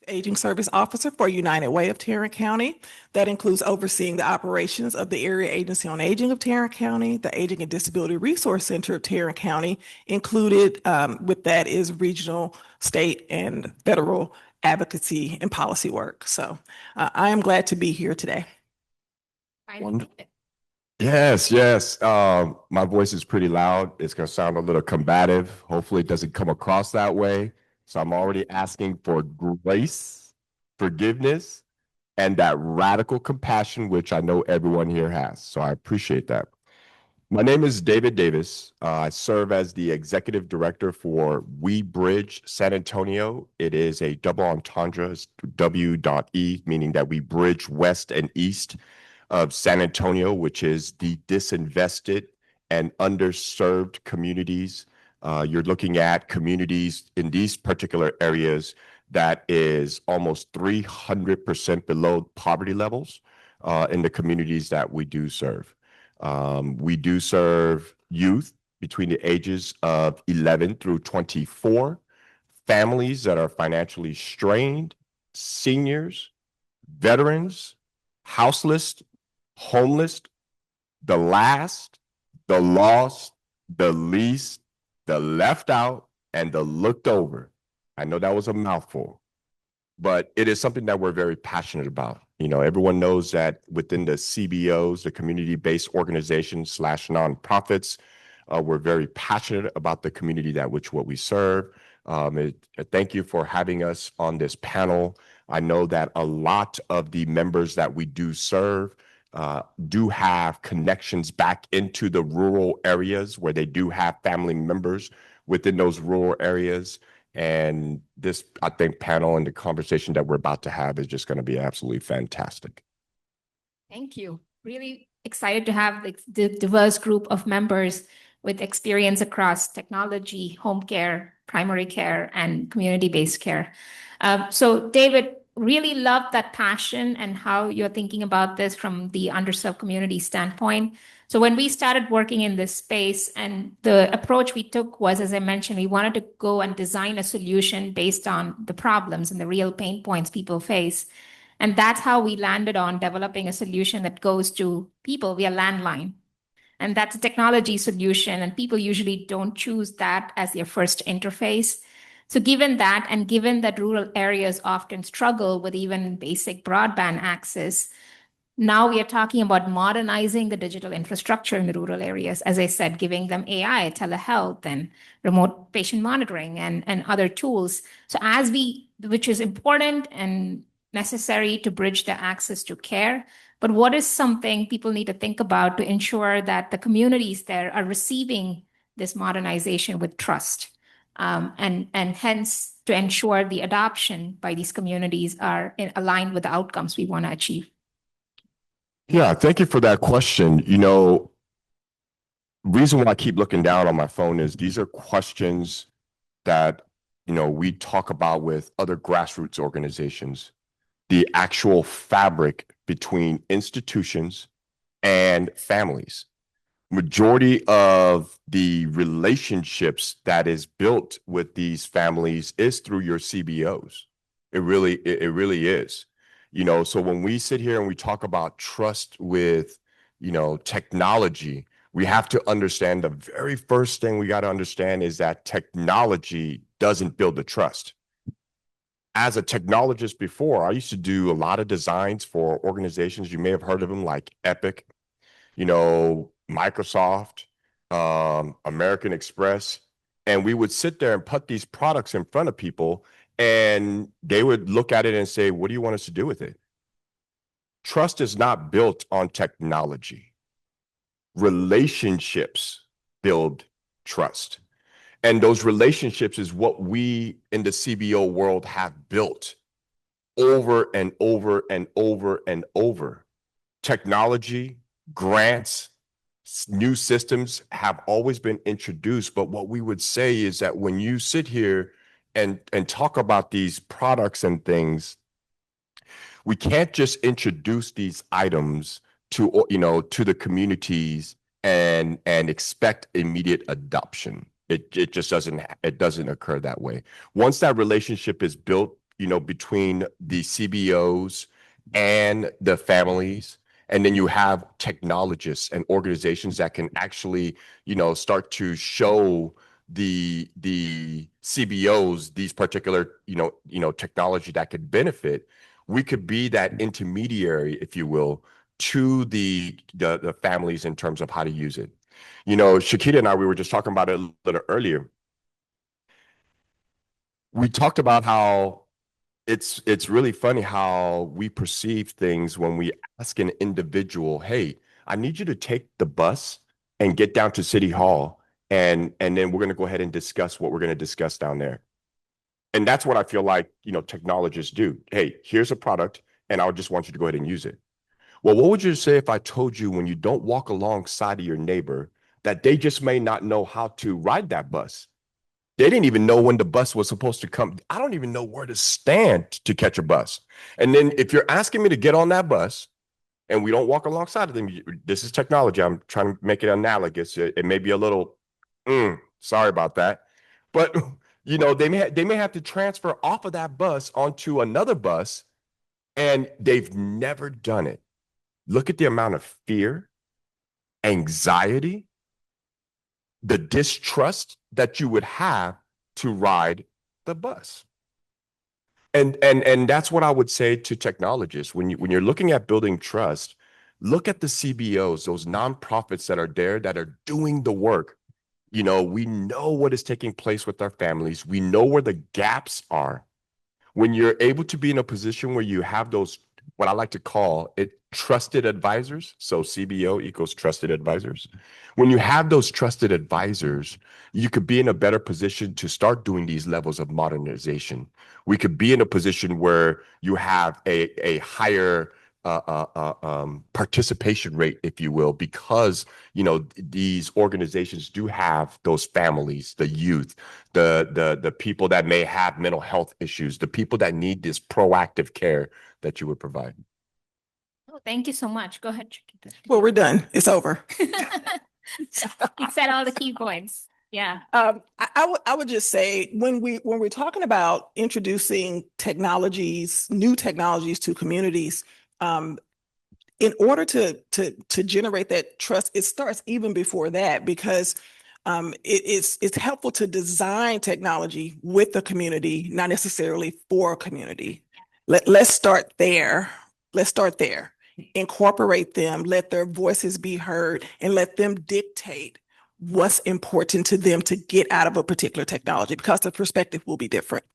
Aging Service Officer for United Way of Tarrant County. That includes overseeing the operations of the Area Agency on Aging of Tarrant County, the Aging and Disability Resource Center of Tarrant County. Included with that is regional, state, and federal advocacy and policy work. So I am glad to be here today. Yes, yes. My voice is pretty loud. It's going to sound a little combative. Hopefully it doesn't come across that way. So I'm already asking for grace, forgiveness, and that radical compassion, which I know everyone here has. So I appreciate that. My name is David Davis. I serve as the executive director for We Bridge San Antonio. It is a double entendre, W.E, meaning that we bridge west and east of San Antonio, which is the disinvested and underserved communities. You're looking at communities in these particular areas that is almost 300% below poverty levels in the communities that we do serve. We do serve youth between the ages of 11 through 24, families that are financially strained, seniors, veterans, houseless, homeless, the last, the lost, the least, the left out, and the looked over. I know that was a mouthful, but it is something that we're very passionate about. You know, everyone knows that within the CBOs, the community-based organizations / nonprofits, we're very passionate about the community that what we serve. Thank you for having us on this panel. I know that a lot of the members that we do serve do have connections back into the rural areas where they do have family members within those rural areas. And this, I think, panel and the conversation that we're about to have is just going to be absolutely fantastic. Thank you. Really excited to have the diverse group of members with experience across technology, home care, primary care, and community-based care. So David, really love that passion and how you're thinking about this from the underserved community standpoint. So when we started working in this space, and the approach we took was, as I mentioned, we wanted to go and design a solution based on the problems and the real pain points people face. And that's how we landed on developing a solution that goes to people via landline. And that's a technology solution, and people usually don't choose that as their first interface. So given that, and given that rural areas often struggle with even basic broadband access, now we are talking about modernizing the digital infrastructure in the rural areas. As I said, giving them AI, telehealth, and remote patient monitoring and other tools. So which is important and necessary to bridge the access to care. But what is something people need to think about to ensure that the communities there are receiving this modernization with trust? And hence to ensure the adoption by these communities are aligned with the outcomes we want to achieve. Yeah, thank you for that question. You know, reason why I keep looking down on my phone is these are questions that, you know, we talk about with other grassroots organizations, the actual fabric between institutions and families. Majority of the relationships that is built with these families is through your CBOs. It really is. You know, so when we sit here and we talk about trust with, you know, technology, we have to understand the very first thing we got to understand is that technology doesn't build the trust. As a technologist before, I used to do a lot of designs for organizations. You may have heard of them, like Epic, you know, Microsoft, American Express, and we would sit there and put these products in front of people, and they would look at it and say, what do you want us to do with it? Trust is not built on technology. Relationships build trust. And those relationships is what we in the CBO world have built over and over and over and over. Technology, grants, new systems have always been introduced. But what we would say is that when you sit here and talk about these products and things, we can't just introduce these items to, you know, to the communities and expect immediate adoption. It just doesn't occur that way. Once that relationship is built, between the CBOs and the families. And then you have technologists and organizations that can actually, start to show the CBOs these particular, technology that could benefit. We could be that intermediary, if you will, to the families in terms of how to use it. Shakita and I, we were just talking about it a little earlier. We talked about how it's really funny how we perceive things when we ask an individual, hey, I need you to take the bus and get down to City Hall, and then we're going to go ahead and discuss what we're going to discuss down there. And that's what I feel like, technologists do. Hey, here's a product, and I just want you to go ahead and use it. Well, what would you say if I told you when you don't walk alongside of your neighbor that they just may not know how to ride that bus? They didn't even know when the bus was supposed to come. I don't even know where to stand to catch a bus. And then if you're asking me to get on that bus and we don't walk alongside of them, this is technology. I'm trying to make it analogous. It may be a little, sorry about that. But, they may have to transfer off of that bus onto another bus, and they've never done it. Look at the amount of fear, anxiety, the distrust that you would have to ride the bus. And that's what I would say to technologists. When you're looking at building trust, look at the CBOs, those nonprofits that are there that are doing the work. We know what is taking place with our families. We know where the gaps are. When you're able to be in a position where you have those, what I like to call it, trusted advisors. So CBO equals trusted advisors. When you have those trusted advisors, you could be in a better position to start doing these levels of modernization. We could be in a position where you have a higher participation rate, if you will, because these organizations do have those families, the youth, the people that may have mental health issues, the people that need this proactive care that you would provide. Oh, thank you so much. Go ahead, Shakita. Well, we're done. It's over. You said all the key points. Yeah. I would just say when we're talking about introducing new technologies to communities, in order to generate that trust, it starts even before that, because it's helpful to design technology with the community, not necessarily for a community. Let's start there. Incorporate them, let their voices be heard, and let them dictate what's important to them to get out of a particular technology, because the perspective will be different.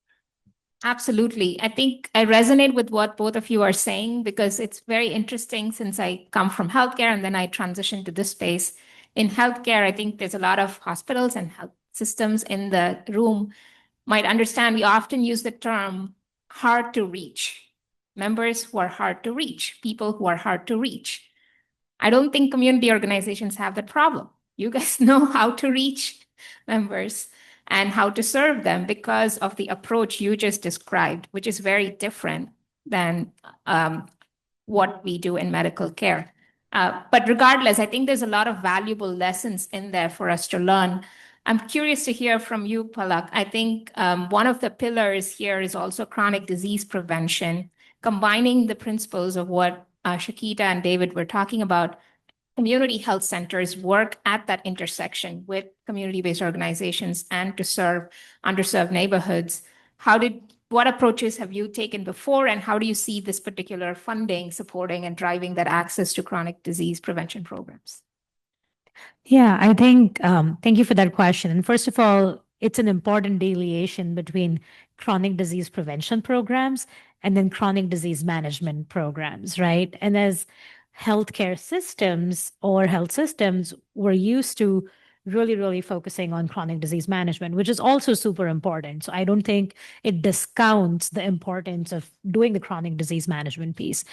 Absolutely. I think I resonate with what both of you are saying, because it's very interesting since I come from healthcare and then I transitioned to this space. In healthcare, I think there's a lot of hospitals and health systems in the room might understand we often use the term hard to reach. Members who are hard to reach, people who are hard to reach. I don't think community organizations have that problem. You guys know how to reach members and how to serve them because of the approach you just described, which is very different than what we do in medical care. But regardless, I think there's a lot of valuable lessons in there for us to learn. I'm curious to hear from you, Palak. I think one of the pillars here is also chronic disease prevention, combining the principles of what Shakita and David were talking about. Community health centers work at that intersection with community-based organizations and to serve underserved neighborhoods. What approaches have you taken before, and how do you see this particular funding supporting and driving that access to chronic disease prevention programs? Yeah, I think, thank you for that question. And first of all, it's an important delineation between chronic disease prevention programs and then chronic disease management programs, right? And as healthcare systems or health systems, we're used to really focusing on chronic disease management, which is also super important. So I don't think it discounts the importance of doing the chronic disease management piece.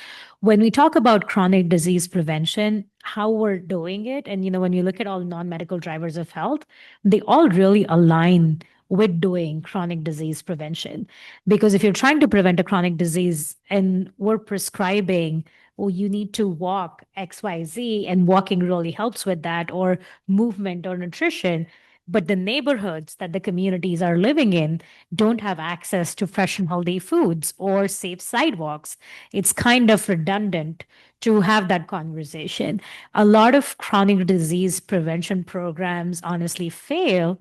When we talk about chronic disease prevention, how we're doing it, and when you look at all non-medical drivers of health, they all really align with doing chronic disease prevention. Because if you're trying to prevent a chronic disease and we're prescribing, oh, you need to walk XYZ, and walking really helps with that, or movement or nutrition, but the neighborhoods that the communities are living in don't have access to fresh and healthy foods or safe sidewalks. It's kind of redundant to have that conversation. A lot of chronic disease prevention programs honestly fail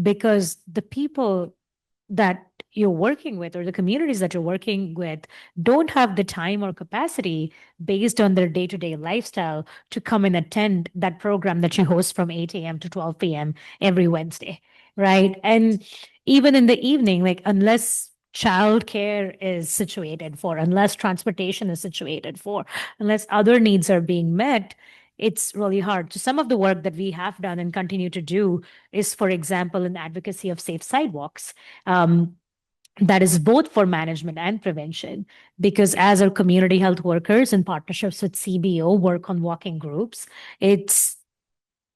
because the people that you're working with or the communities that you're working with don't have the time or capacity based on their day-to-day lifestyle to come and attend that program that you host from 8 a.m. to 12 p.m. every Wednesday, right? And even in the evening, like unless childcare is situated for, unless transportation is situated for, unless other needs are being met, it's really hard. So some of the work that we have done and continue to do is, for example, in advocacy of safe sidewalks. That is both for management and prevention, because as our community health workers in partnerships with CBO work on walking groups, it's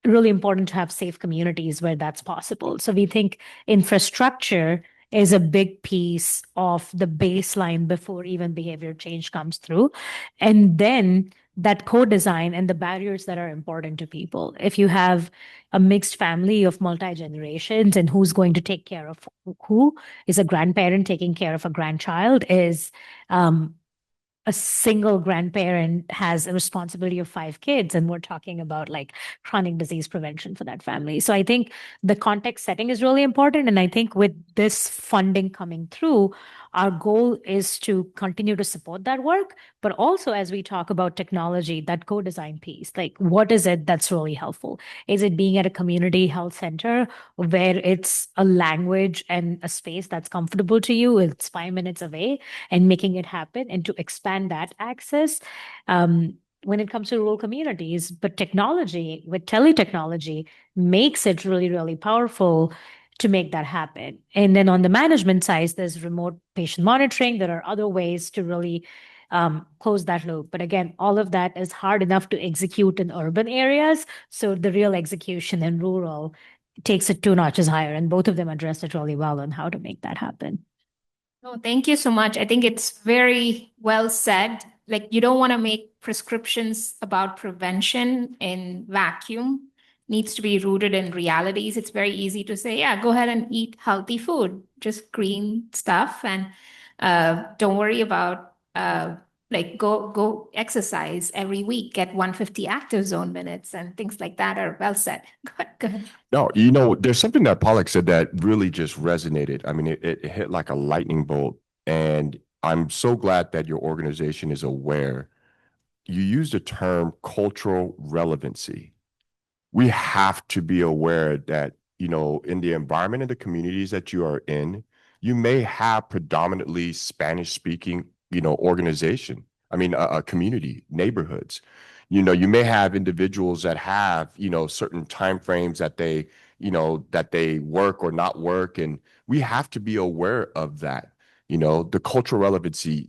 really important to have safe communities where that's possible. So we think infrastructure is a big piece of the baseline before even behavior change comes through. And then that co-design and the barriers that are important to people. If you have a mixed family of multi-generations and who's going to take care of who, is a grandparent taking care of a grandchild, is a single grandparent has a responsibility of 5 kids, and we're talking about like chronic disease prevention for that family. So I think the context setting is really important. And I think with this funding coming through, our goal is to continue to support that work, but also as we talk about technology, that co-design piece, like what is it that's really helpful? Is it being at a community health center where it's a language and a space that's comfortable to you? It's 5 minutes away, and making it happen and to expand that access when it comes to rural communities. But technology with teletechnology makes it really, really powerful to make that happen. And then on the management side, there's remote patient monitoring. There are other ways to really close that loop. But again, all of that is hard enough to execute in urban areas. So the real execution in rural takes it 2 notches higher. And both of them address it really well on how to make that happen. Oh, thank you so much. I think it's very well said. Like, you don't want to make prescriptions about prevention in vacuum. Needs to be rooted in realities. It's very easy to say, yeah, go ahead and eat healthy food, just green stuff, and don't worry about like go exercise every week, get 150 active zone minutes, and things like that are well said. Go ahead. No, there's something that Palak said that really just resonated. I mean, it hit like a lightning bolt. And I'm so glad that your organization is aware. You used the term cultural relevancy. We have to be aware that, in the environment and the communities that you are in, you may have predominantly Spanish speaking, organization. I mean, a community, neighborhoods. You may have individuals that have, certain timeframes that they work or not work. And we have to be aware of that. The cultural relevancy,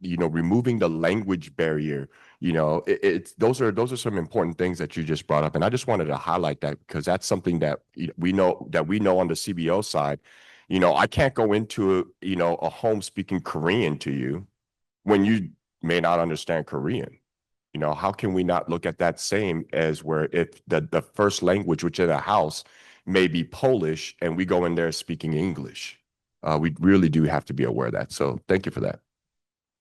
removing the language barrier, those are some important things that you just brought up. And I just wanted to highlight that because that's something that we know on the CBO side. I can't go into, a home speaking Korean to you when you may not understand Korean. How can we not look at that same as where if the first language, which in a house may be Polish, and we go in there speaking English? We really do have to be aware of that. So thank you for that.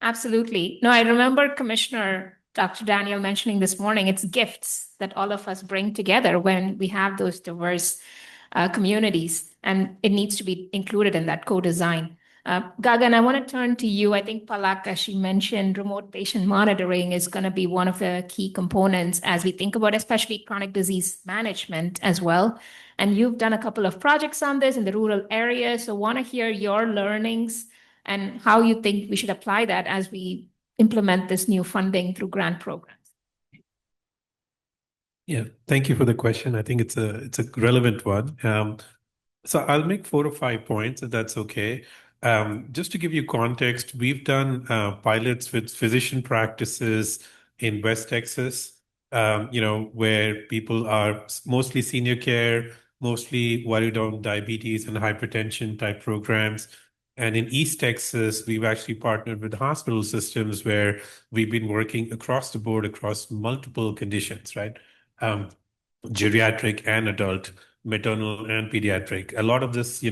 Absolutely. No, I remember Commissioner Dr. Daniel mentioning this morning, it's gifts that all of us bring together when we have those diverse communities, and it needs to be included in that co-design. Gagan, I want to turn to you. I think Palak, as she mentioned, remote patient monitoring is going to be one of the key components as we think about especially chronic disease management as well. And you've done a couple of projects on this in the rural areas. So want to hear your learnings and how you think we should apply that as we implement this new funding through grant programs. Yeah, thank you for the question. I think it's a relevant one. So I'll make 4 or 5 points, if that's okay. Just to give you context, we've done pilots with physician practices in West Texas, where people are mostly senior care, mostly worried on diabetes and hypertension type programs. And in East Texas, we've actually partnered with hospital systems where we've been working across the board, across multiple conditions, right? Geriatric and adult, maternal and pediatric. A lot of this,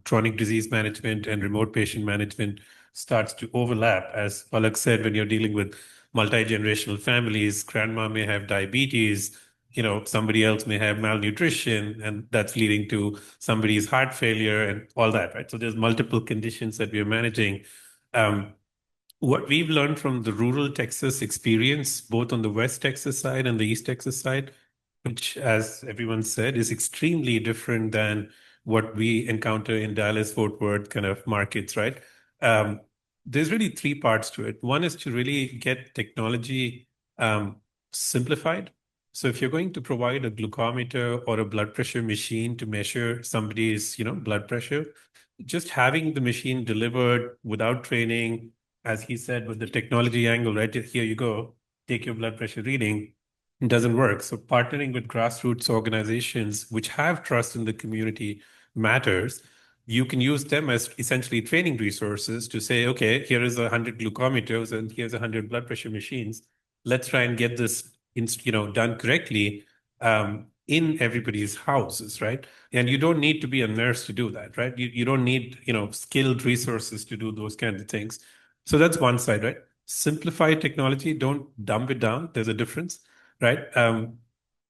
chronic disease management and remote patient management starts to overlap. As Palak said, when you're dealing with multi-generational families, grandma may have diabetes, somebody else may have malnutrition, and that's leading to somebody's heart failure and all that, right? So there's multiple conditions that we're managing. What we've learned from the rural Texas experience, both on the West Texas side and the East Texas side, which, as everyone said, is extremely different than what we encounter in Dallas, Fort Worth kind of markets, right? There's really three parts to it. One is to really get technology simplified. So if you're going to provide a glucometer or a blood pressure machine to measure somebody's, blood pressure, just having the machine delivered without training, as he said, with the technology angle, right? Here you go, take your blood pressure reading, doesn't work. So partnering with grassroots organizations which have trust in the community matters. You can use them as essentially training resources to say, okay, here is 100 glucometers and here's 100 blood pressure machines. Let's try and get this done correctly in everybody's houses, right? And you don't need to be a nurse to do that, right? You don't need skilled resources to do those kinds of things. So that's one side, right? Simplify technology, don't dumb it down. There's a difference, right?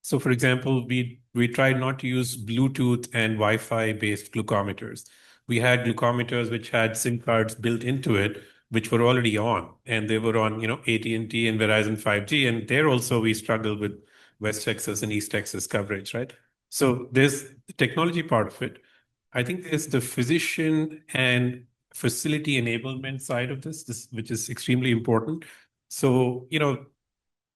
So for example, we tried not to use Bluetooth and Wi-Fi based glucometers. We had glucometers which had SIM cards built into it, which were already on, and they were on, AT&T and Verizon 5G. And there also we struggled with West Texas and East Texas coverage, right? So there's the technology part of it. I think there's the physician and facility enablement side of this, which is extremely important. So,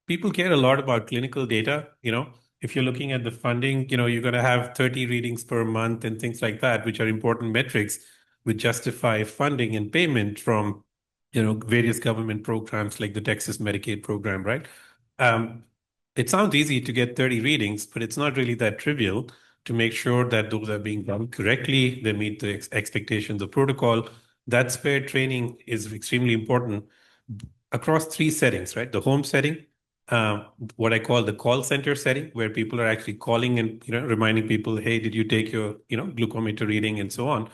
people care a lot about clinical data. If you're looking at the funding, you're going to have 30 readings per month and things like that, which are important metrics which justify funding and payment from, various government programs like the Texas Medicaid program, right? It sounds easy to get 30 readings, but it's not really that trivial to make sure that those are being done correctly, they meet the expectations of protocol. That's where training is extremely important across three settings, right? The home setting, what I call the call center setting, where people are actually calling and reminding people, hey, did you take your glucometer reading and so on,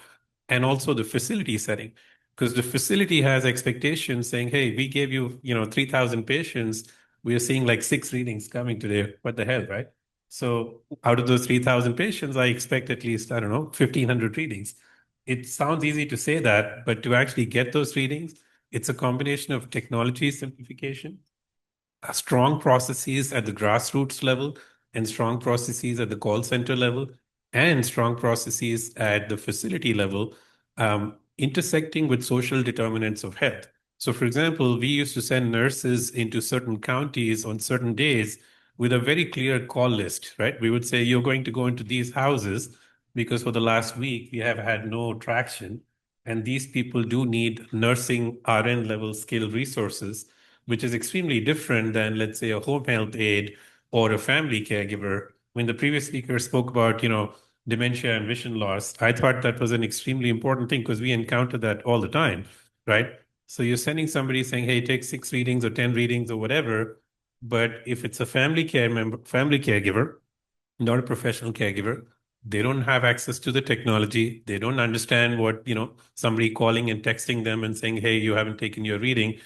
and also the facility setting, because the facility has expectations saying, hey, we gave you 3,000 patients, we are seeing like 6 readings coming today. What the hell, right? So out of those 3,000 patients, I expect at least, I don't know, 1,500 readings. It sounds easy to say that, but to actually get those readings, it's a combination of technology simplification, strong processes at the grassroots level, and strong processes at the call center level, and strong processes at the facility level, intersecting with social determinants of health. So, for example, we used to send nurses into certain counties on certain days with a very clear call list, right? We would say, you're going to go into these houses because for the last week, we have had no traction. And these people do need nursing RN level skill resources, which is extremely different than, let's say, a home health aide or a family caregiver. When the previous speaker spoke about, dementia and vision loss, I thought that was an extremely important thing because we encounter that all the time, right? So you're sending somebody saying, hey, take 6 readings or 10 readings or whatever. But if it's a family caregiver, not a professional caregiver, they don't have access to the technology. They don't understand what, somebody calling and texting them and saying, hey, you haven't taken your reading.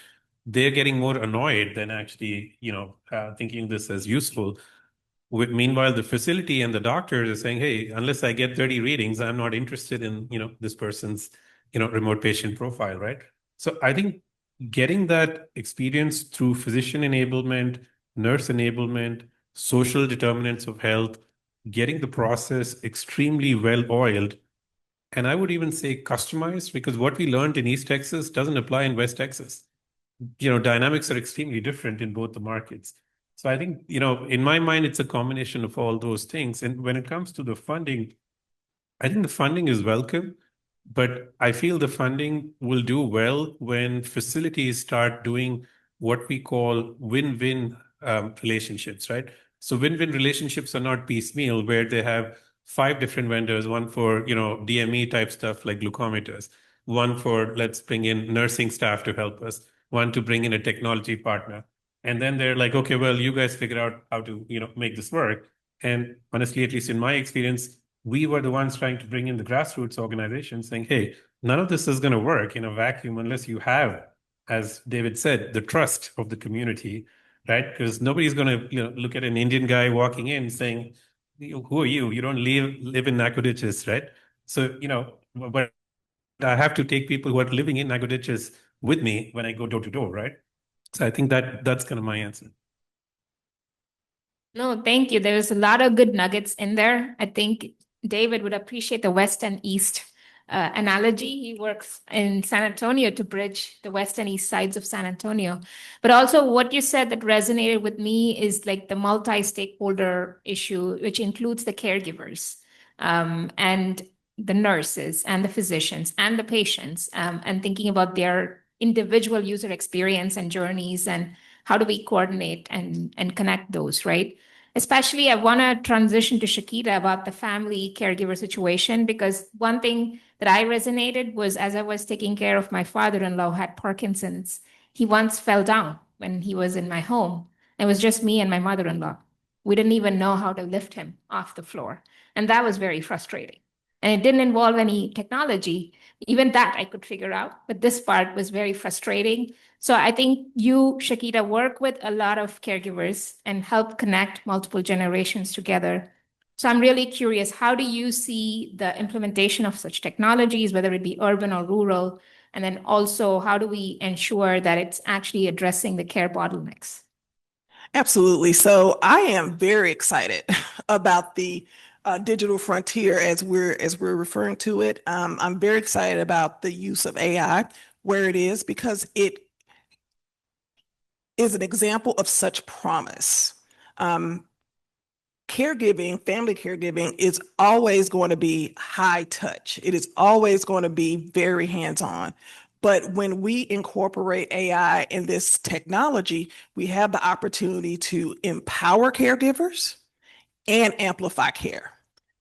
They're getting more annoyed than actually, thinking this as useful. Meanwhile, the facility and the doctors are saying, hey, unless I get 30 readings, I'm not interested in, this person's, remote patient profile, right? So I think getting that experience through physician enablement, nurse enablement, social determinants of health, getting the process extremely well-oiled, and I would even say customized, because what we learned in East Texas doesn't apply in West Texas. Dynamics are extremely different in both the markets. So I think, in my mind, it's a combination of all those things. And when it comes to the funding, I think the funding is welcome, but I feel the funding will do well when facilities start doing what we call win-win relationships, right? So win-win relationships are not piecemeal, where they have 5 different vendors, one for, DME type stuff like glucometers, one for let's bring in nursing staff to help us, one to bring in a technology partner. And then they're like, okay, well, you guys figure out how to, make this work. And honestly, at least in my experience, we were the ones trying to bring in the grassroots organizations saying, hey, none of this is going to work in a vacuum unless you have, as David said, the trust of the community, right? Because nobody's going to look at an Indian guy walking in saying, who are you? You don't live in Nacogdoches, right? So, but I have to take people who are living in Nacogdoches with me when I go door to door, right? So I think that's kind of my answer. No, thank you. There's a lot of good nuggets in there. I think David would appreciate the West and East analogy. He works in San Antonio to bridge the West and East sides of San Antonio. But also what you said that resonated with me is like the multi-stakeholder issue, which includes the caregivers and the nurses and the physicians and the patients, and thinking about their individual user experience and journeys and how do we coordinate and connect those, right? Especially, I want to transition to Shakita about the family caregiver situation, because one thing that I resonated was as I was taking care of my father-in-law who had Parkinson's, he once fell down when he was in my home. It was just me and my mother-in-law. We didn't even know how to lift him off the floor. And that was very frustrating. And it didn't involve any technology. Even that I could figure out. But this part was very frustrating. So I think you, Shakita, work with a lot of caregivers and help connect multiple generations together. So I'm really curious, how do you see the implementation of such technologies, whether it be urban or rural? And then also, how do we ensure that it's actually addressing the care bottlenecks? Absolutely. So I am very excited about the digital frontier as we're referring to it. I'm very excited about the use of AI where it is, because it is an example of such promise. Caregiving, family caregiving is always going to be high touch. It is always going to be very hands-on. But when we incorporate AI in this technology, we have the opportunity to empower caregivers and amplify care.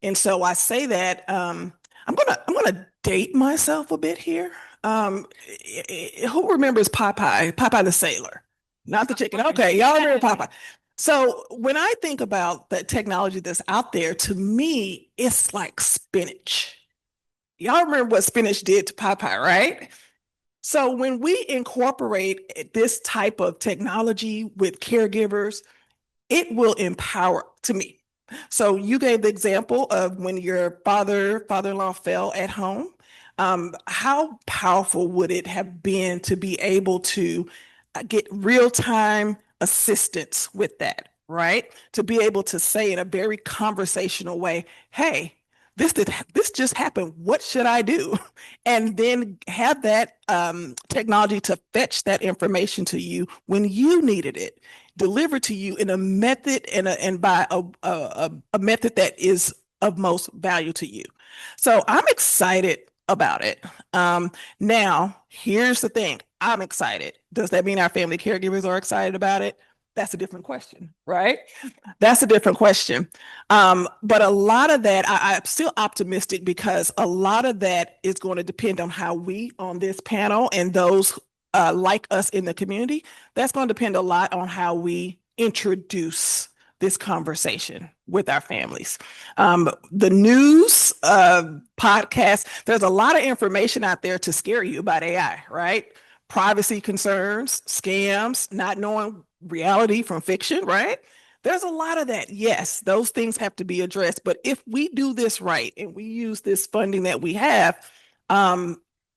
And so I say that I'm gonna date myself a bit here. Who remembers Popeye? Popeye the Sailor, not the chicken. Okay, y'all remember Popeye. So when I think about the technology that's out there, to me, it's like spinach. Y'all remember what spinach did to Popeye, right? So when we incorporate this type of technology with caregivers, it will empower, to me. So you gave the example of when your father-in-law fell at home. How powerful would it have been to be able to get real-time assistance with that, right? To be able to say in a very conversational way, hey, this just happened. What should I do? And then have that technology to fetch that information to you when you needed it, delivered to you in a method and by a method that is of most value to you. So I'm excited about it. Now, here's the thing. I'm excited. Does that mean our family caregivers are excited about it? That's a different question, right? That's a different question. But a lot of that, I'm still optimistic, because a lot of that is going to depend on how we on this panel and those like us in the community, that's going to depend a lot on how we introduce this conversation with our families. The news podcast, there's a lot of information out there to scare you about AI, right? Privacy concerns, scams, not knowing reality from fiction, right? There's a lot of that. Yes, those things have to be addressed. But if we do this right and we use this funding that we have,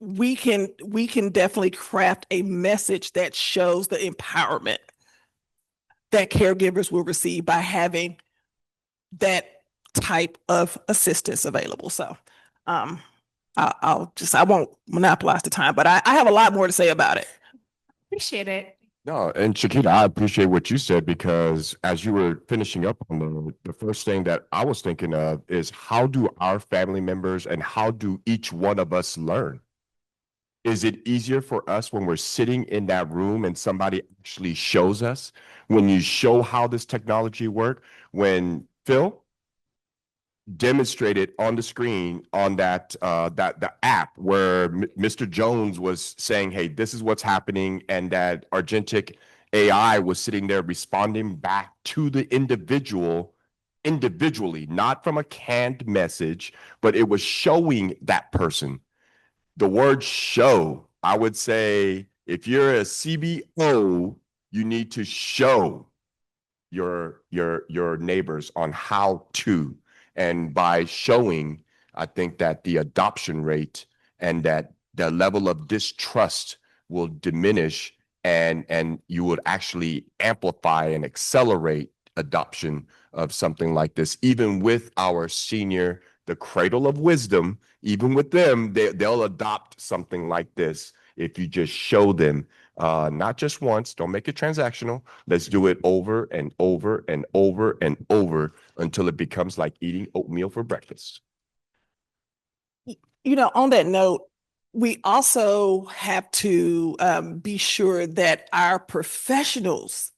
we can definitely craft a message that shows the empowerment that caregivers will receive by having that type of assistance available. So I won't monopolize the time, but I have a lot more to say about it. Appreciate it. No, and Shakita, I appreciate what you said, because as you were finishing up on the first thing that I was thinking of is, how do our family members and how do each one of us learn? Is it easier for us when we're sitting in that room and somebody actually shows us? When you show how this technology works, when Phil demonstrated on the screen on that the app where Mr. Jones was saying, hey, this is what's happening, and that Argentic AI was sitting there responding back to the individual individually, not from a canned message, but it was showing that person. The word show, I would say, if you're a CBO, you need to show your neighbors on how to. And by showing, I think that the adoption rate and that the level of distrust will diminish, and you would actually amplify and accelerate adoption of something like this. Even with our senior, the cradle of wisdom, even with them, they'll adopt something like this if you just show them, not just once. Don't make it transactional. Let's do it over and over and over and over until it becomes like eating oatmeal for breakfast. You know, on that note, we also have to be sure that our professionals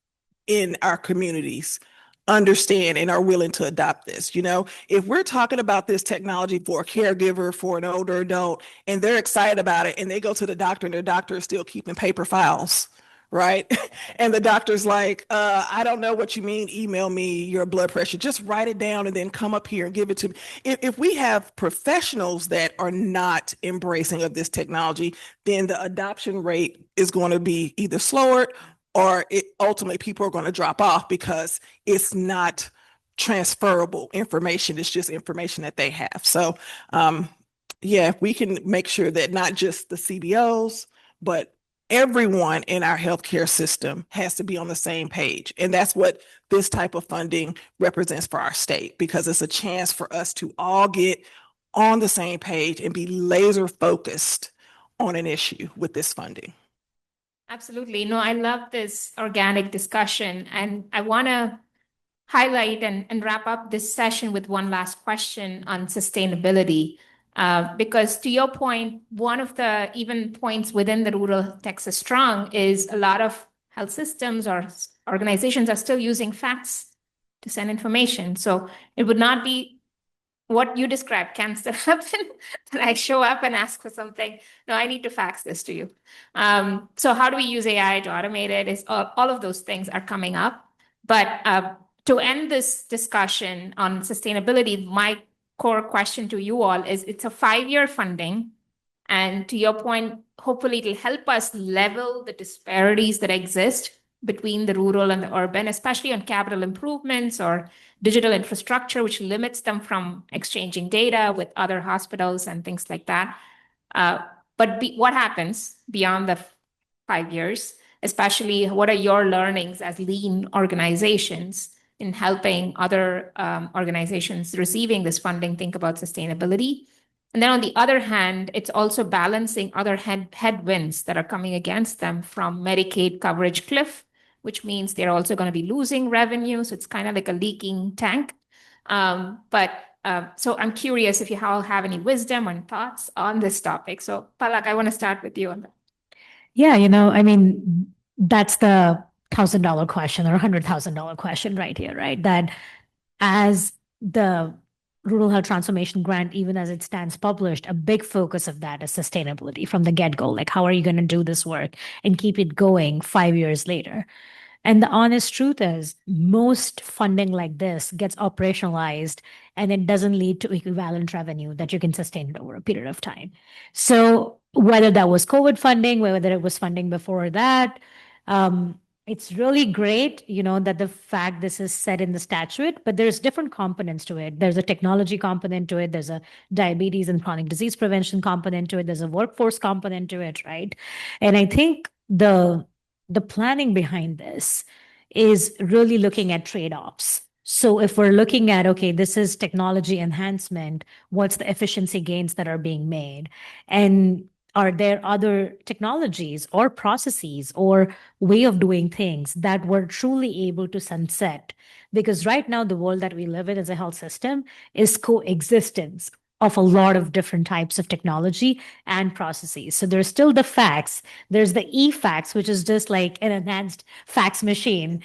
in our communities understand and are willing to adopt this. You know, if we're talking about this technology for a caregiver, for an older adult, and they're excited about it, and they go to the doctor and their doctor is still keeping paper files, right? And the doctor's like, I don't know what you mean, email me your blood pressure, just write it down and then come up here and give it to me. If we have professionals that are not embracing of this technology, then the adoption rate is going to be either slower, or ultimately people are going to drop off because it's not transferable information. It's just information that they have. So yeah, we can make sure that not just the CBOs, but everyone in our healthcare system has to be on the same page. And that's what this type of funding represents for our state, because it's a chance for us to all get on the same page and be laser focused on an issue with this funding. Absolutely. No, I love this organic discussion. And I want to highlight and wrap up this session with one last question on sustainability. Because to your point, one of the even points within the Rural Texas Strong is a lot of health systems or organizations are still using fax to send information. So it would not be what you described can still happen, that I show up and ask for something. No, I need to fax this to you. So how do we use AI to automate it? Is all of those things are coming up. But to end this discussion on sustainability, my core question to you all is, it's a 5-year funding. And to your point, hopefully it'll help us level the disparities that exist between the rural and the urban, especially on capital improvements or digital infrastructure, which limits them from exchanging data with other hospitals and things like that. But what happens beyond the 5 years, especially what are your learnings as lean organizations in helping other organizations receiving this funding think about sustainability? And then on the other hand, it's also balancing other headwinds that are coming against them from Medicaid coverage cliff, which means they're also going to be losing revenue. So it's kind of like a leaking tank. So I'm curious if you all have any wisdom and thoughts on this topic. So Palak, I want to start with you on that. Yeah, I mean, that's the $1,000 question or $100,000 question right here, right? That as the Rural Health Transformation Grant, even as it stands published, a big focus of that is sustainability from the get-go. Like, how are you going to do this work and keep it going 5 years later? And the honest truth is, most funding like this gets operationalized and it doesn't lead to equivalent revenue that you can sustain it over a period of time. So whether that was COVID funding, whether it was funding before that, it's really great, that the fact this is set in the statute, but there's different components to it. There's a technology component to it. There's a diabetes and chronic disease prevention component to it. There's a workforce component to it, right? And I think the planning behind this is really looking at trade-offs. So if we're looking at, okay, this is technology enhancement, what's the efficiency gains that are being made? And are there other technologies or processes or way of doing things that we're truly able to sunset? Because right now, the world that we live in as a health system is coexistence of a lot of different types of technology and processes. So there's still the fax. There's the e-fax, which is just like an enhanced fax machine.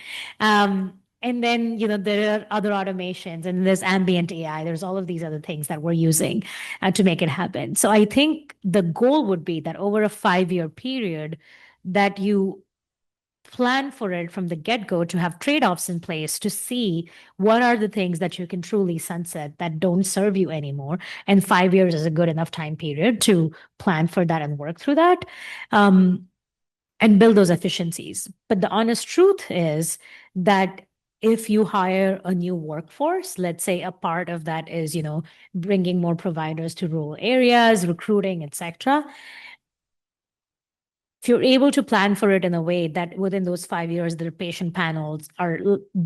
And then, there are other automations, and there's ambient AI. There's all of these other things that we're using to make it happen. So I think the goal would be that over a 5-year period, that you plan for it from the get-go, to have trade-offs in place, to see what are the things that you can truly sunset that don't serve you anymore. And 5 years is a good enough time period to plan for that and work through that. And build those efficiencies. But the honest truth is that if you hire a new workforce, let's say a part of that is, bringing more providers to rural areas, recruiting, etc. If you're able to plan for it in a way that within those 5 years, the patient panels are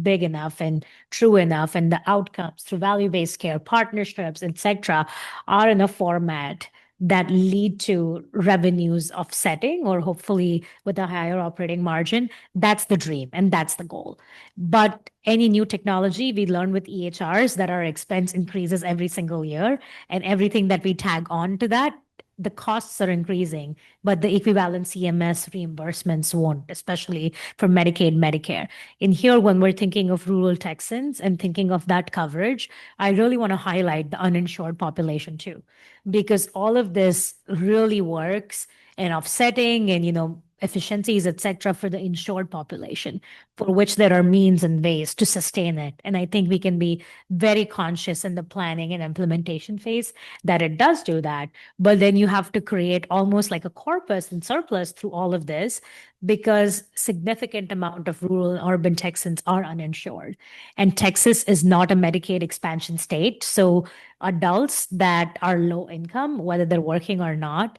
big enough and true enough, and the outcomes through value-based care, partnerships, etc., are in a format that lead to revenues offsetting, or hopefully with a higher operating margin, that's the dream and that's the goal. But any new technology, we learn with EHRs that our expense increases every single year, and everything that we tag on to that, the costs are increasing, but the equivalent CMS reimbursements won't, especially for Medicaid, Medicare. In here, when we're thinking of rural Texans and thinking of that coverage, I really want to highlight the uninsured population too, because all of this really works in offsetting and, efficiencies, et cetera, for the insured population, for which there are means and ways to sustain it. And I think we can be very conscious in the planning and implementation phase that it does do that. But then you have to create almost like a corpus and surplus through all of this, because significant amount of rural and urban Texans are uninsured. And Texas is not a Medicaid expansion state. So adults that are low income, whether they're working or not,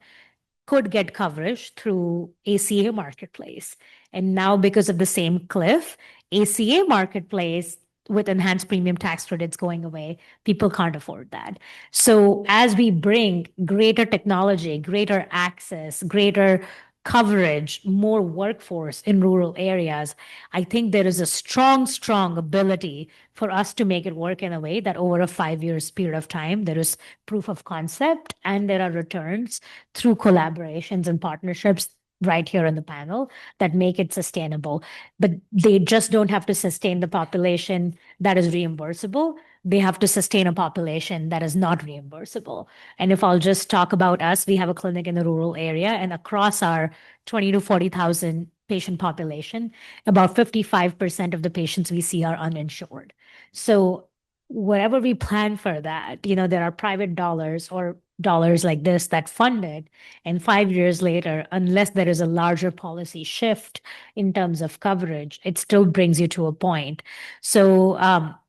could get coverage through ACA Marketplace. And now, because of the same cliff, ACA Marketplace with enhanced premium tax credits going away, people can't afford that. So as we bring greater technology, greater access, greater coverage, more workforce in rural areas, I think there is a strong, strong ability for us to make it work in a way that over a 5 years period of time, there is proof of concept and there are returns through collaborations and partnerships right here in the panel that make it sustainable. But they just don't have to sustain the population that is reimbursable. They have to sustain a population that is not reimbursable. And if I'll just talk about us, we have a clinic in a rural area, and across our 20 to 40,000 patient population, about 55% of the patients we see are uninsured. So whatever we plan for that, there are private dollars or dollars like this that fund it. And 5 years later, unless there is a larger policy shift in terms of coverage, it still brings you to a point. So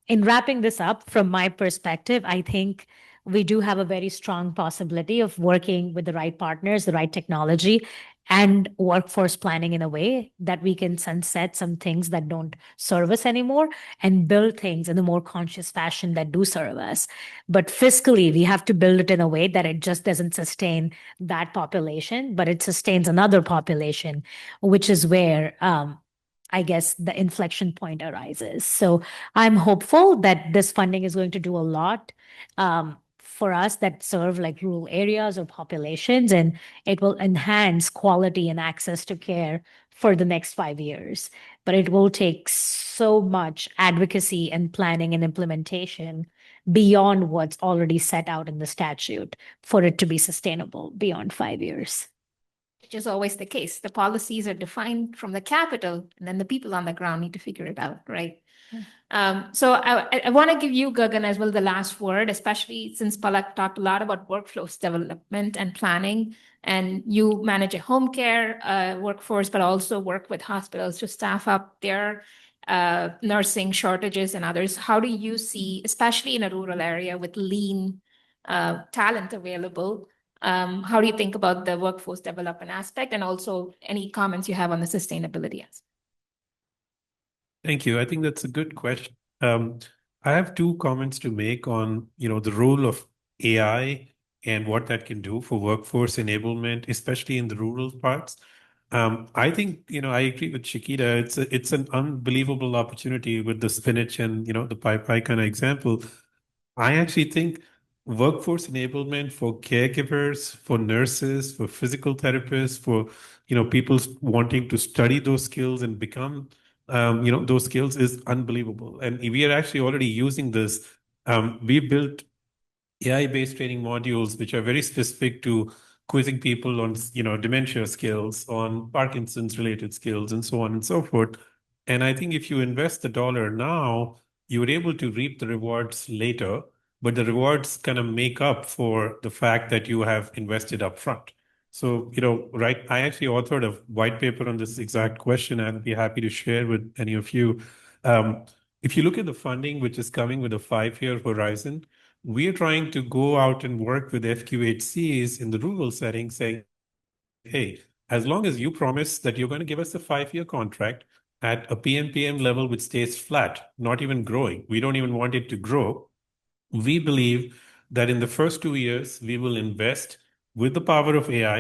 in wrapping this up, from my perspective, I think we do have a very strong possibility of working with the right partners, the right technology, and workforce planning in a way that we can sunset some things that don't serve us anymore and build things in a more conscious fashion that do serve us. But fiscally, we have to build it in a way that it just doesn't sustain that population, but it sustains another population, which is where I guess the inflection point arises. So I'm hopeful that this funding is going to do a lot for us that serve like rural areas or populations, and it will enhance quality and access to care for the next 5 years. But it will take so much advocacy and planning and implementation beyond what's already set out in the statute for it to be sustainable beyond 5 years. Which is always the case. The policies are defined from the capital, and then the people on the ground need to figure it out, right? So I want to give you, Gagan, as well, the last word, especially since Palak talked a lot about workflows development and planning, and you manage a home care workforce, but also work with hospitals to staff up their nursing shortages and others. How do you see, especially in a rural area with lean talent available, how do you think about the workforce development aspect, and also any comments you have on the sustainability aspect? Thank you. I think that's a good question. I have two comments to make on, the role of AI and what that can do for workforce enablement, especially in the rural parts. I think, I agree with Shakita. It's an unbelievable opportunity with the spinach and, the pie kind of example. I actually think workforce enablement for caregivers, for nurses, for physical therapists, for, people wanting to study those skills and become those skills is unbelievable. And we are actually already using this. We built AI-based training modules, which are very specific to quizzing people on, dementia skills, on Parkinson's related skills, and so on and so forth. And I think if you invest the dollar now, you're able to reap the rewards later, but the rewards kind of make up for the fact that you have invested upfront. So, right, I actually authored a white paper on this exact question. I'd be happy to share with any of you. If you look at the funding, which is coming with a 5-year horizon, we're trying to go out and work with FQHCs in the rural setting, saying, hey, as long as you promise that you're going to give us a 5-year contract at a PMPM level which stays flat, not even growing, we don't even want it to grow. We believe that in the first 2 years, we will invest with the power of AI,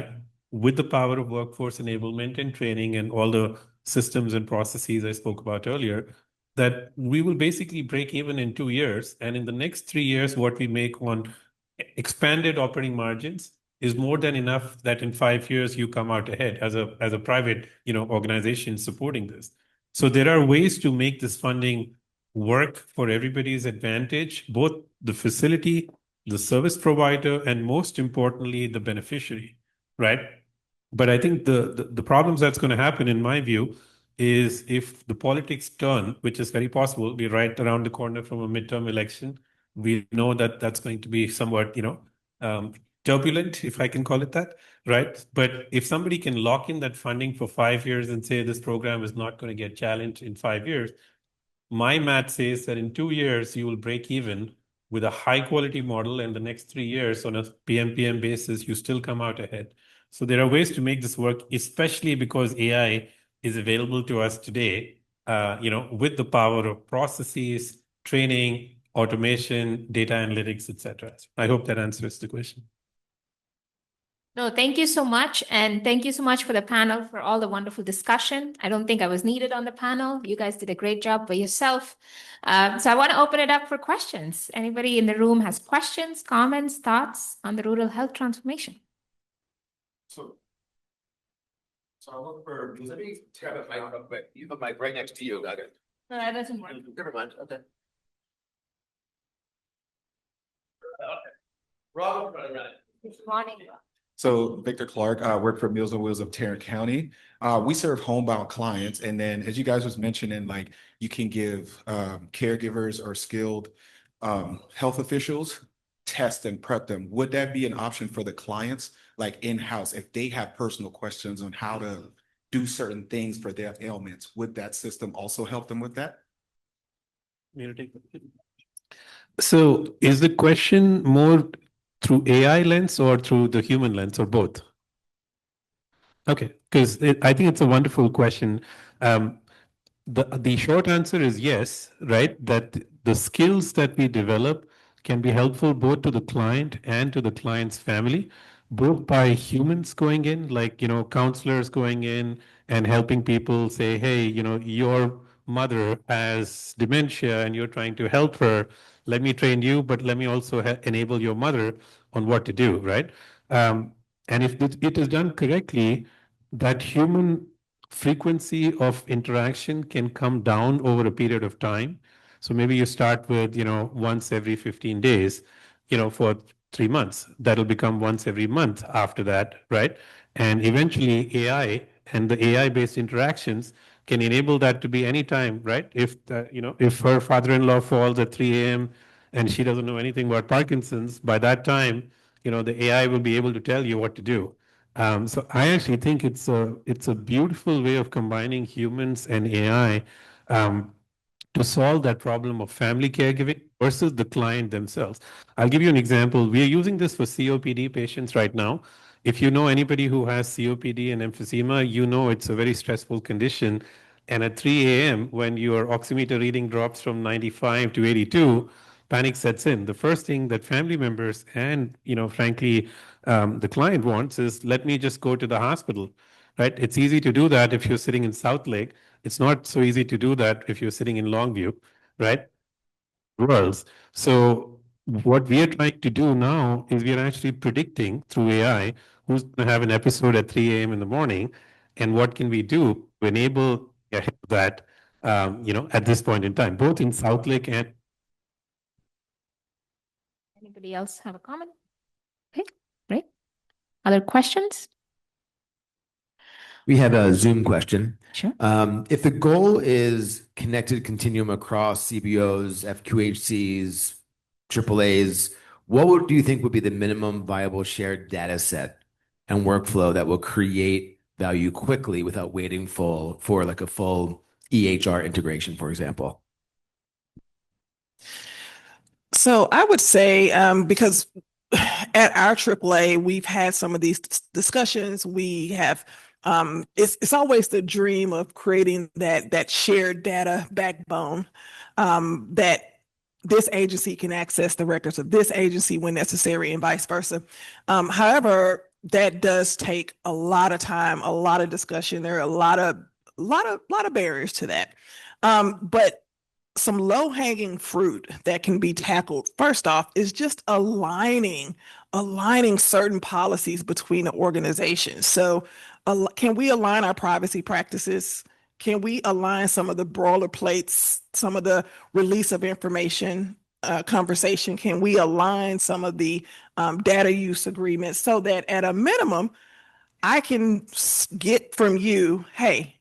with the power of workforce enablement and training and all the systems and processes I spoke about earlier, that we will basically break even in 2 years. And in the next 3 years, what we make on expanded operating margins is more than enough that in 5 years you come out ahead as a private organization supporting this. So there are ways to make this funding work for everybody's advantage, both the facility, the service provider, and most importantly, the beneficiary, right? But I think the problems that's going to happen, in my view, is if the politics turn, which is very possible, we're right around the corner from a midterm election. We know that that's going to be somewhat, turbulent, if I can call it that, right? But if somebody can lock in that funding for 5 years and say this program is not going to get challenged in 5 years, my math says that in 2 years, you will break even with a high quality model, and the next 3 years on a PMPM basis, you still come out ahead. So there are ways to make this work, especially because AI is available to us today, with the power of processes, training, automation, data analytics, etc. I hope that answers the question. No, thank you so much. And thank you so much for the panel, for all the wonderful discussion. I don't think I was needed on the panel. You guys did a great job by yourself. So I want to open it up for questions. Anybody in the room has questions, comments, thoughts on the rural health transformation? So I look for, does anybody have a mic up, but you have a mic right next to you, Gagan. No, that doesn't work. Never mind, okay. Robert, right. Good morning. So Victor Clark, I work for Meals on Wheels of Tarrant County. We serve homebound clients. And then as you guys was mentioning, like you can give caregivers or skilled health officials test and prep them. Would that be an option for the clients, like in-house, if they have personal questions on how to do certain things for their ailments? Would that system also help them with that? So is the question more through AI lens or through the human lens, or both? Okay, because I think it's a wonderful question. The short answer is yes, right? That the skills that we develop can be helpful both to the client and to the client's family, both by humans going in, like, counselors going in and helping people say, hey, your mother has dementia and you're trying to help her. Let me train you, but let me also enable your mother on what to do, right? And if it is done correctly, that human frequency of interaction can come down over a period of time. So maybe you start with, once every 15 days, for 3 months. That'll become once every month after that, right? And eventually AI and the AI-based interactions can enable that to be anytime, right? If, if her father-in-law falls at 3 a.m. and she doesn't know anything about Parkinson's, by that time, the AI will be able to tell you what to do. So I actually think it's a beautiful way of combining humans and AI to solve that problem of family caregiving versus the client themselves. I'll give you an example. We are using this for COPD patients right now. If you know anybody who has COPD and emphysema, you know it's a very stressful condition. And at 3 a.m., when your oximeter reading drops from 95 to 82, panic sets in. The first thing that family members and, frankly, the client wants is, let me just go to the hospital, right? It's easy to do that if you're sitting in South Lake. It's not so easy to do that if you're sitting in Longview, right? Worlds. So what we are trying to do now is we are actually predicting through AI who's going to have an episode at 3 a.m. in the morning, and what can we do to enable that, at this point in time, both in South Lake and. Anybody else have a comment? Okay, great. Other questions? We have a Zoom question. Sure. If the goal is connected continuum across CBOs, FQHCs, AAAs, do you think would be the minimum viable shared data set and workflow that will create value quickly without waiting for like a full EHR integration, for example? So I would say, because at our AAA, we've had some of these discussions. We have, it's always the dream of creating that shared data backbone, that this agency can access the records of this agency when necessary and vice versa. However, that does take a lot of time, a lot of discussion. There are a lot of barriers to that. But some low-hanging fruit that can be tackled first off is just aligning certain policies between the organizations. So can we align our privacy practices? Can we align some of the boilerplates, some of the release of information conversation? Can we align some of the data use agreements so that at a minimum, I can get from you, hey,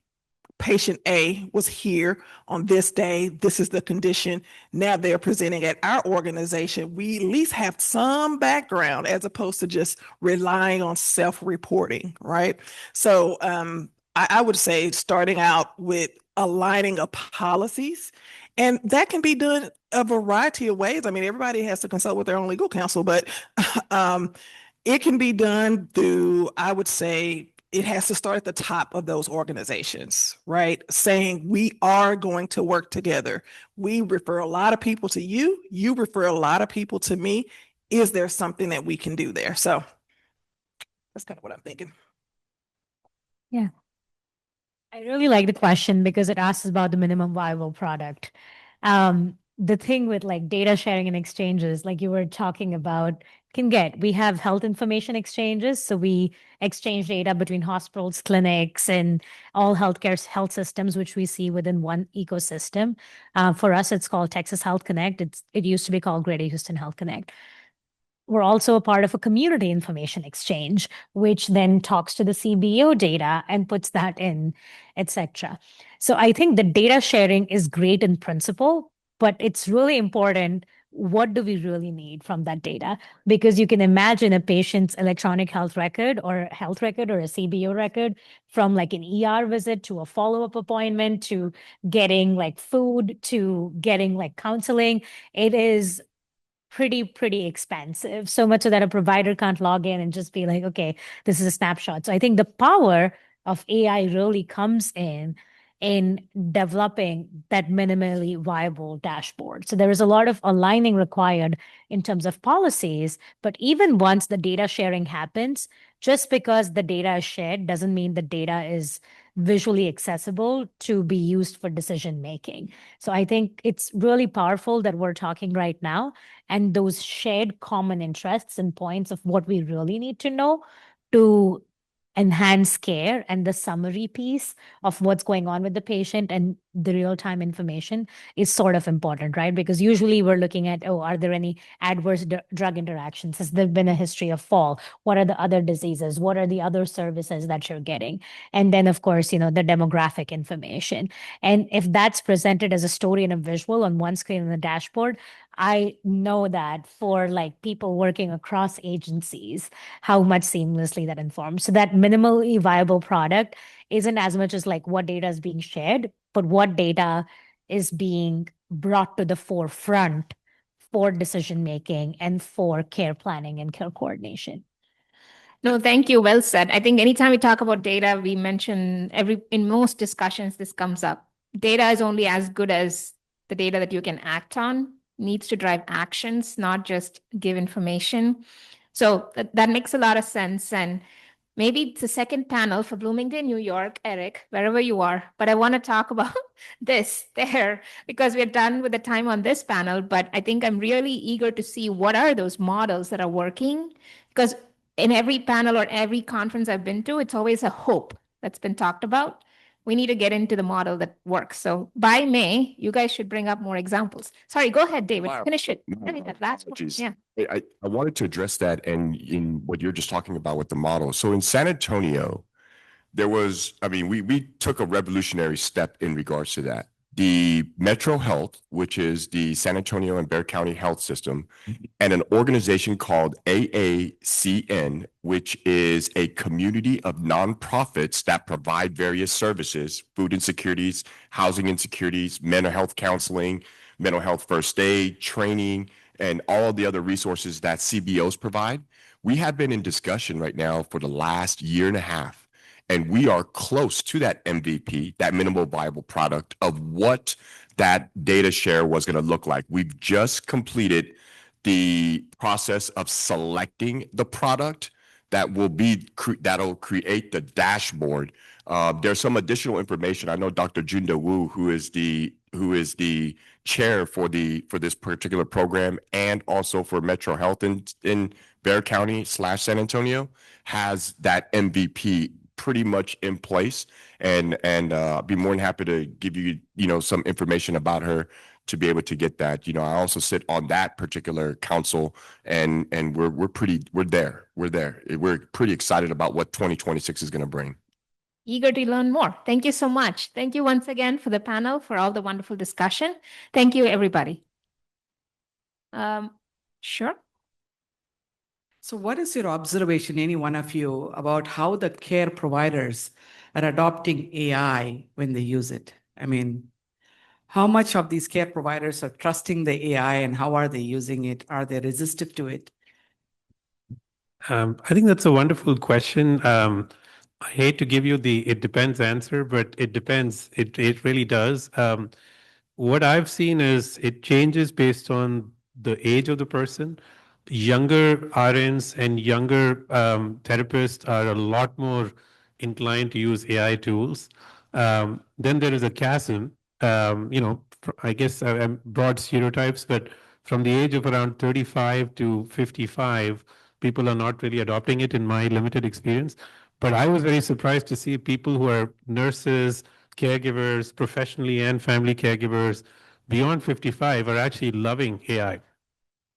patient A was here on this day. This is the condition. Now they're presenting at our organization. We at least have some background as opposed to just relying on self-reporting, right? So I would say starting out with aligning of policies, and that can be done a variety of ways. I mean, everybody has to consult with their own legal counsel, but it can be done through, I would say, it has to start at the top of those organizations, right? Saying we are going to work together. We refer a lot of people to you. You refer a lot of people to me. Is there something that we can do there? So that's kind of what I'm thinking. Yeah. I really like the question because it asks about the minimum viable product. The thing with like data sharing and exchanges, like you were talking about, we have health information exchanges. So we exchange data between hospitals, clinics, and all health systems, which we see within one ecosystem. For us, it's called Texas Health Connect. It used to be called Greater Houston Health Connect. We're also a part of a community information exchange, which then talks to the CBO data and puts that in, etc. So I think the data sharing is great in principle, but it's really important. What do we really need from that data? Because you can imagine a patient's electronic health record or a CBO record from like an ER visit to a follow-up appointment to getting like food to getting like counseling. It is pretty expensive. So much so that a provider can't log in and just be like, okay, this is a snapshot. So I think the power of AI really comes in developing that minimally viable dashboard. So there is a lot of aligning required in terms of policies, but even once the data sharing happens, just because the data is shared doesn't mean the data is visually accessible to be used for decision making. So I think it's really powerful that we're talking right now, and those shared common interests and points of what we really need to know to enhance care and the summary piece of what's going on with the patient and the real-time information is sort of important, right? Because usually we're looking at, are there any adverse drug interactions? Has there been a history of fall? What are the other diseases? What are the other services that you're getting? And then, of course, the demographic information. And if that's presented as a story and a visual on one screen on the dashboard, I know that for like people working across agencies, how much seamlessly that informs. So that minimally viable product isn't as much as like what data is being shared, but what data is being brought to the forefront for decision making and for care planning and care coordination. No, thank you. Well said. I think anytime we talk about data, we mention in most discussions, this comes up. Data is only as good as the data that you can act on, needs to drive actions, not just give information. So that makes a lot of sense. And maybe it's the second panel for Bloomington, New York, Eric, wherever you are. But I want to talk about this there because we're done with the time on this panel. But I think I'm really eager to see what are those models that are working. Because in every panel or every conference I've been to, it's always a hope that's been talked about. we need to get into the model that works. So by May, you guys should bring up more examples. Sorry, go ahead, David. Finish it. Finish that last one. Apologies. Yeah. I wanted to address that and in what you're just talking about with the model. So in San Antonio, there was, I mean, we took a revolutionary step in regards to that. The Metro Health, which is the San Antonio and Bexar County Health System, and an organization called AACN, which is a community of nonprofits that provide various services, food insecurities, housing insecurities, mental health counseling, mental health first aid, training, and all the other resources that CBOs provide. We have been in discussion right now for the last year and a half. And we are close to that MVP, that minimal viable product of what that data share was going to look like. We've just completed the process of selecting the product that will be that'll create the dashboard. There's some additional information. I know Dr. Junda Wu, who is the chair for this particular program and also for Metro Health in Bexar County / San Antonio, has that MVP pretty much in place, and be more than happy to give you some information about her to be able to get that. I also sit on that particular council, and we're there. We're pretty excited about what 2026 is going to bring. Eager to learn more. Thank you so much. Thank you once again for the panel, for all the wonderful discussion. Thank you, everybody. Sure. So what is your observation, any one of you, about how the care providers are adopting AI when they use it? I mean, how much of these care providers are trusting the AI and how are they using it? Are they resistive to it? I think that's a wonderful question. I hate to give you the "it depends" answer, but it depends. It really does. What I've seen is it changes based on the age of the person. Younger RNs and younger therapists are a lot more inclined to use AI tools. Then there is a chasm. I guess broad stereotypes, but from the age of around 35 to 55, people are not really adopting it in my limited experience. But I was very surprised to see people who are nurses, caregivers, professionally and family caregivers beyond 55 are actually loving AI.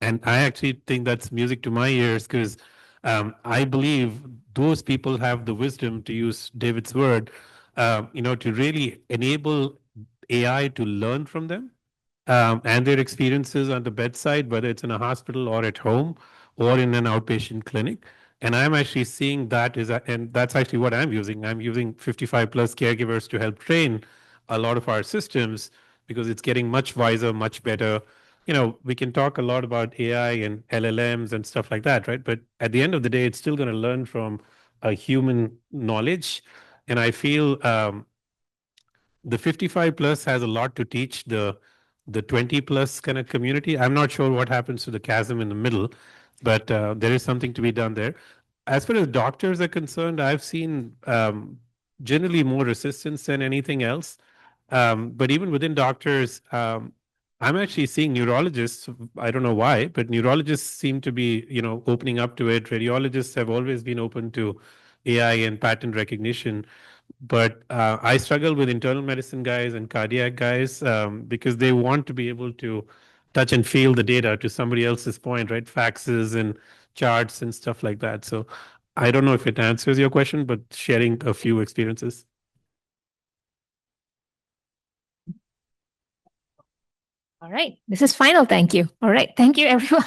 And I actually think that's music to my ears, because I believe those people have the wisdom, to use David's word, to really enable AI to learn from them and their experiences on the bedside, whether it's in a hospital or at home or in an outpatient clinic. And I'm actually seeing that and that's actually what I'm using. I'm using 55 plus caregivers to help train a lot of our systems, because it's getting much wiser, much better. We can talk a lot about AI and LLMs and stuff like that, right? But at the end of the day, it's still going to learn from a human knowledge. And I feel the 55 plus has a lot to teach the 20 plus kind of community. I'm not sure what happens to the chasm in the middle, but there is something to be done there. As far as doctors are concerned, I've seen generally more resistance than anything else. But even within doctors, I'm actually seeing neurologists. I don't know why, but neurologists seem to be, opening up to it. Radiologists have always been open to AI and pattern recognition. But I struggle with internal medicine guys and cardiac guys because they want to be able to touch and feel the data, to somebody else's point, right? Faxes and charts and stuff like that. So I don't know if it answers your question, but sharing a few experiences. All right. This is final. Thank you. All right. Thank you, everyone.